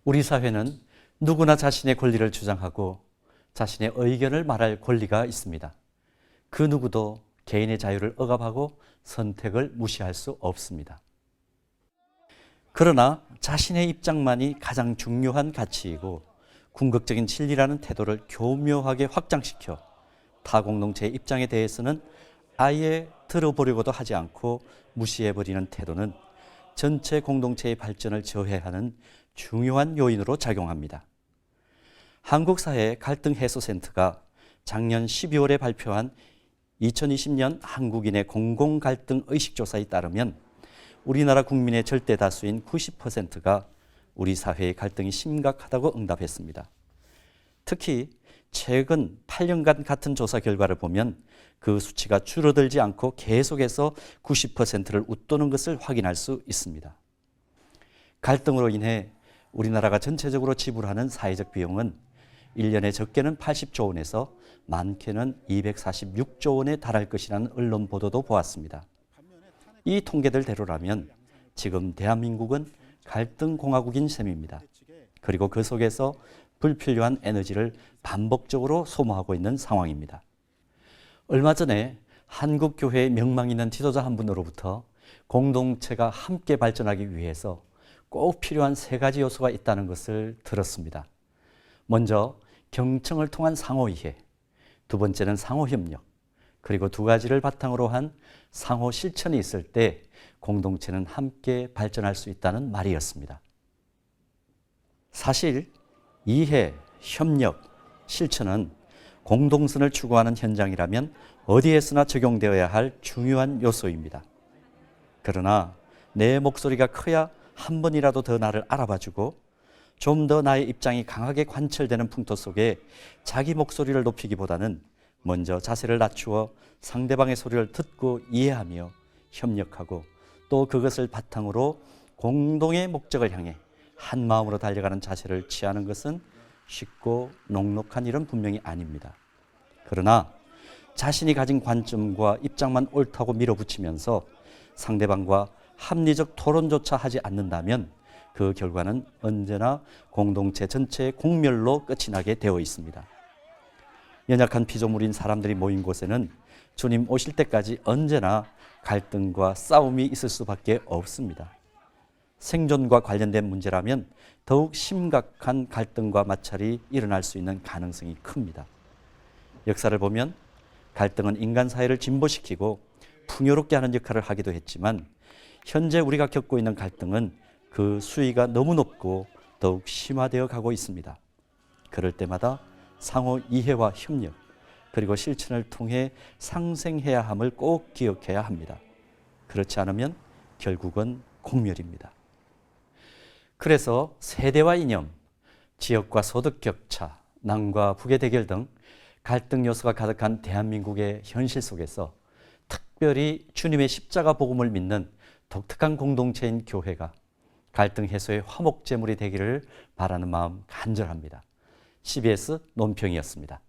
우리 사회는 누구나 자신의 권리를 주장하고 자신의 의견을 말할 권리가 있습니다. 그 누구도 개인의 자유를 억압하고 선택을 무시할 수 없습니다. 그러나 자신의 입장만이 가장 중요한 가치이고 궁극적인 진리라는 태도를 교묘하게 확장시켜 타 공동체의 입장에 대해서는 아예 들어보려고도 하지 않고 무시해버리는 태도는 전체 공동체의 발전을 저해하는 중요한 요인으로 작용합니다. 한국사회 갈등해소센터가 작년 12월에 발표한 2020년 한국인의 공공갈등 의식조사에 따르면 우리나라 국민의 절대 다수인 90%가 우리 사회의 갈등이 심각하다고 응답했습니다. 특히 최근 8년간 같은 조사 결과를 보면 그 수치가 줄어들지 않고 계속해서 90%를 웃도는 것을 확인할 수 있습니다. 갈등으로 인해 우리나라가 전체적으로 지불하는 사회적 비용은 1년에 적게는 80조 원에서 많게는 246조 원에 달할 것이라는 언론 보도도 보았습니다. 이 통계들대로라면 지금 대한민국은 갈등공화국인 셈입니다. 그리고 그 속에서 불필요한 에너지를 반복적으로 소모하고 있는 상황입니다. 얼마 전에 한국교회의 명망 있는 지도자 한 분으로부터 공동체가 함께 발전하기 위해서 꼭 필요한 3가지 요소가 있다는 것을 들었습니다. 먼저 경청을 통한 상호이해, 두 번째는 상호협력, 그리고 2가지를 바탕으로 한 상호 실천이 있을 때 공동체는 함께 발전할 수 있다는 말이었습니다. 사실 이해, 협력, 실천은 공동선을 추구하는 현장이라면 어디에서나 적용되어야 할 중요한 요소입니다. 그러나 내 목소리가 커야 한 번이라도 더 나를 알아봐주고 좀 더 나의 입장이 강하게 관철되는 풍토 속에 자기 목소리를 높이기보다는 먼저 자세를 낮추어 상대방의 소리를 듣고 이해하며 협력하고 또 그것을 바탕으로 공동의 목적을 향해 한 마음으로 달려가는 자세를 취하는 것은 쉽고 녹록한 일은 분명히 아닙니다. 그러나 자신이 가진 관점과 입장만 옳다고 밀어붙이면서 상대방과 합리적 토론조차 하지 않는다면 그 결과는 언제나 공동체 전체의 공멸로 끝이 나게 되어 있습니다. 연약한 피조물인 사람들이 모인 곳에는 주님 오실 때까지 언제나 갈등과 싸움이 있을 수밖에 없습니다. 생존과 관련된 문제라면 더욱 심각한 갈등과 마찰이 일어날 수 있는 가능성이 큽니다. 역사를 보면 갈등은 인간 사회를 진보시키고 풍요롭게 하는 역할을 하기도 했지만 현재 우리가 겪고 있는 갈등은 그 수위가 너무 높고 더욱 심화되어 가고 있습니다. 그럴 때마다 상호 이해와 협력 그리고 실천을 통해 상생해야 함을 꼭 기억해야 합니다. 그렇지 않으면 결국은 공멸입니다. 그래서 세대와 이념, 지역과 소득 격차, 남과 북의 대결 등 갈등 요소가 가득한 대한민국의 현실 속에서 특별히 주님의 십자가 복음을 믿는 독특한 공동체인 교회가 갈등 해소의 화목제물이 되기를 바라는 마음 간절합니다. CBS 논평이었습니다.